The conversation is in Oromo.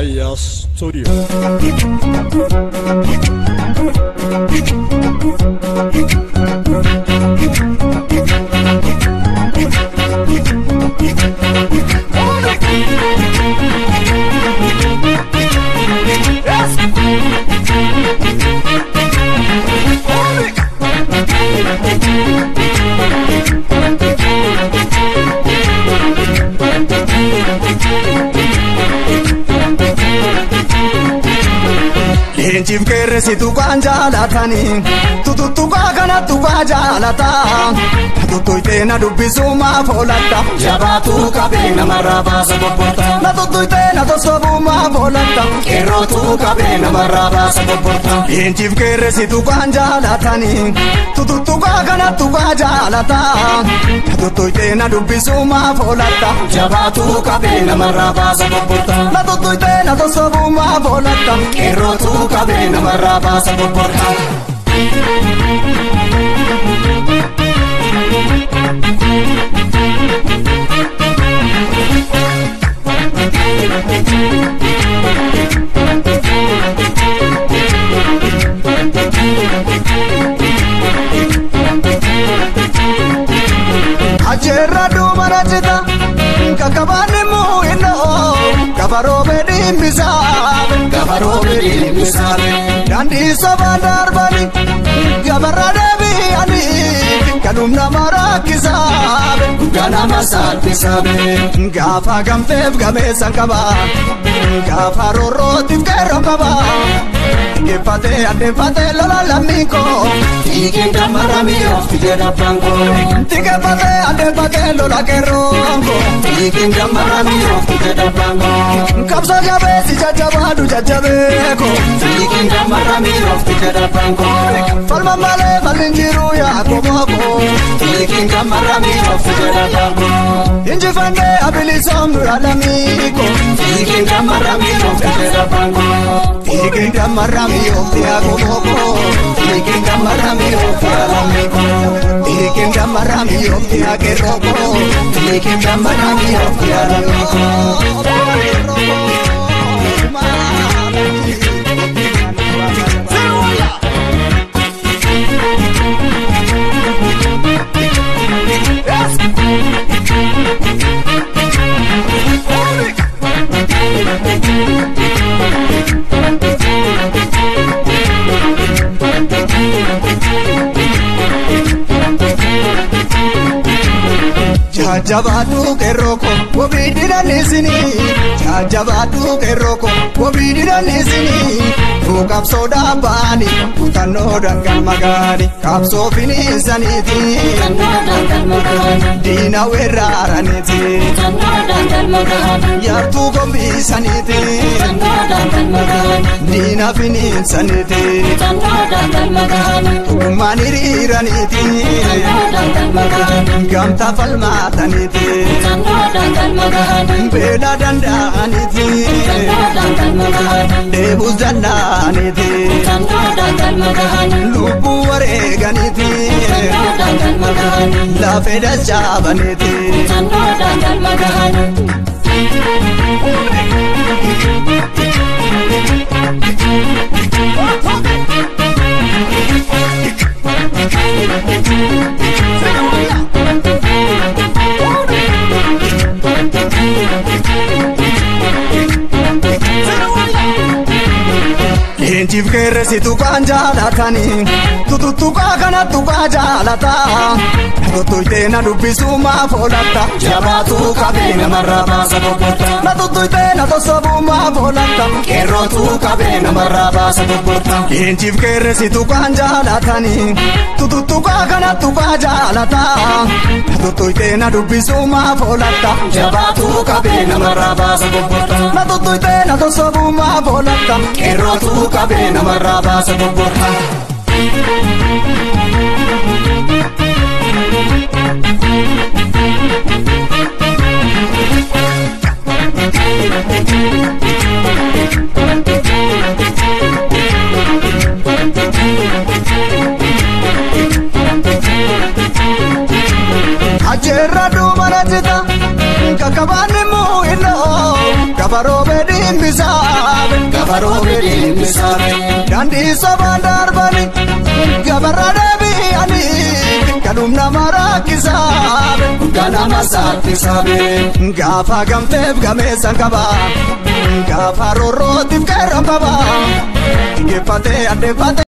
Aya Studio. Injif kere si tu kanjala tani, tu kana tu kanjala ta, tu itena dubisuma folata, jabatu kabena maraba sabota, na tu itena to sabuma folata, kero tu kabena maraba sabota. Injif kere si tu kanjala tani, tu kana tu kanjala ta, tu itena dubisuma folata, jabatu kabena maraba sabota, na tu itena to sabuma folata, kero tu kabena maraba sabota. Ajerra du marajita, kakabane mu ino, kabaro bedi misabe, kabaro bedi misabe, dandi sabandar bali, kabara devi ani, kanumna marakisabe, kana masal pisabe, gafa gamtev game sankaba, gafa rorotif kero kaba. Gefate ande fate lola lamiko, tikin damarami ofijera bango, tika fate ande fate lola kerongo, tikin damarami ofijera bango, kapsa jabe si jajabadu jajabeko, tikin damarami ofijera bango, falma male falinjiru ya komoko, tikin damarami ofijera bango, injifande abilisam nuramiko, tikin damarami ofijera bango, tikin damarami ofia komoko, tikin damarami ofia lamiko, tikin damarami ofia keroko, tikin damarami ofia lamiko. Jajabadu keroko, wabidira nisini. Jajabadu keroko, wabidira nisini. Tu kapso dabani, utano dangal magani. Kapso fini saniti, utano dangal magani. Dina weraraniti, utano dangal magani. Yartu gombi saniti, utano dangal magani. Dina fini saniti, utano dangal magani. Umaniri raniti, utano dangal magani. Gamta falmataniti, utano dangal magani. Beda dandaniti, utano dangal magani. Debus dandaniti, utano dangal magani. Lupu wareganiti, utano dangal magani. La feda chabaniti, utano dangal magani. Injif kere si tu kanjala tani, tu kana tu kanjala ta, tu itena dubisuma folata, jabatu kabena maraba sabota, na tu itena to sabuma folata, kero tu kabena maraba sabota. Injif kere si tu kanjala tani, tu kana tu kanjala ta, tu itena dubisuma folata, jabatu kabena maraba sabota, na tu itena to sabuma folata, kero tu kabena maraba sabota. kakabane mo ino kabaro bedi misa gaafa roobee misaabe. Daandii sobaan darbanii gabarra deebi'anii kadhum nama rakkisabe. Ganama saafisaabe. Gaafa gamteef gameessan qaba gaafa roorrootiif qeerroo qaba. Geeffatee addeeffatee.